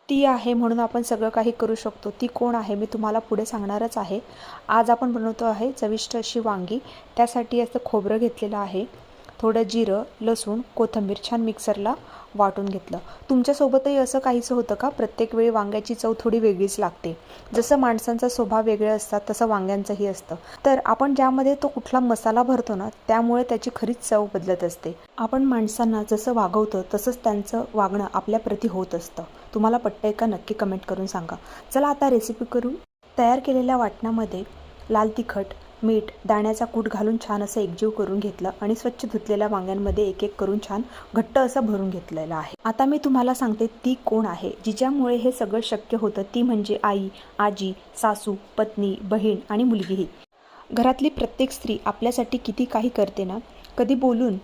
ती आहे म्हणून आपण सगळं काही करू शकतो. ती कोण आहे मी तुम्हाला पुढे सांगणारच आहे. आज आपण बनवतो आहे चविष्ट अशी वांगी. त्यासाठी असं खोबरं घेतलेलं आहे, थोडं जिरं, लसूण, कोथिंबीर छान मिक्सरला वाटून घेतलं. तुमच्यासोबतही असं काहीसं होतं का? प्रत्येक वेळी वांग्याची चव थोडी वेगळीच लागते. जसं माणसांचा स्वभाव वेगळे असतात तसं वांग्यांचंही असतं. तर आपण ज्यामध्ये तो कुठला मसाला भरतो ना, त्यामुळे त्याची खरीच चव बदलत असते. आपण माणसांना जसं वागवतो तसंच त्यांचं वागणं आपल्याप्रती होत असतं. तुम्हाला पटतंय का? नक्की कमेंट करून सांगा. चला आता रेसिपी करू. तयार केलेल्या वाटणामध्ये लाल तिखट, मीठ, दाण्याचा कूट घालून छान असं एकजीव करून घेतलं आणि स्वच्छ धुतलेल्या वांग्यांमध्ये एक एक करून छान घट्ट असं भरून घेतलेलं आहे. आता मी तुम्हाला सांगते ती कोण आहे, जिच्यामुळे हे सगळं शक्य होतं. ती म्हणजे आई, आजी, सासू, पत्नी, बहीण आणि मुलगीही. घरातली प्रत्येक स्त्री आपल्यासाठी किती काही करते ना, कधी बोलून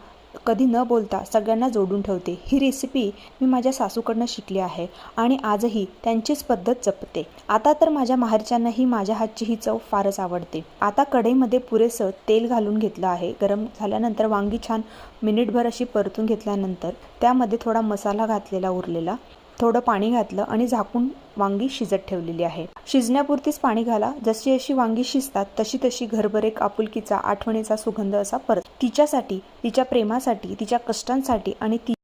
कधी न बोलता सगळ्यांना जोडून ठेवते. ही रेसिपी मी माझ्या सासूकडनं शिकली आहे आणि आजही त्यांचीच पद्धत जपते. आता तर माझ्या माहेरच्यांनाही माझ्या हातची ही चव फारच आवडते. आता कढईमध्ये पुरेसं तेल घालून घेतलं आहे. गरम झाल्यानंतर वांगी छान मिनिटभर अशी परतून घेतल्यानंतर त्यामध्ये थोडा मसाला घातलेला उरलेला, थोडं पाणी घातलं आणि झाकून वांगी शिजत ठेवलेली आहे. शिजण्यापुरतीच पाणी घाला. जशी अशी वांगी शिजतात तशी तशी घरभर एक आपुलकीचा, आठवणीचा सुगंध असा परत. तिच्यासाठी, तिच्या प्रेमासाठी, तिच्या कष्टांसाठी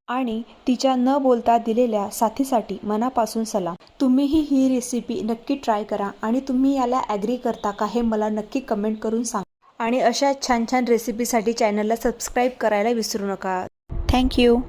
आणि तिच्या न बोलता दिलेल्या साथीसाठी मनापासून सलाम. तुम्हीही ही रेसिपी नक्की ट्राय करा आणि तुम्ही याला ॲग्री करता का हे मला नक्की कमेंट करून सांगा. आणि अशा छान छान रेसिपीसाठी चॅनलला सबस्क्राईब करायला विसरू नका. थँक्यू.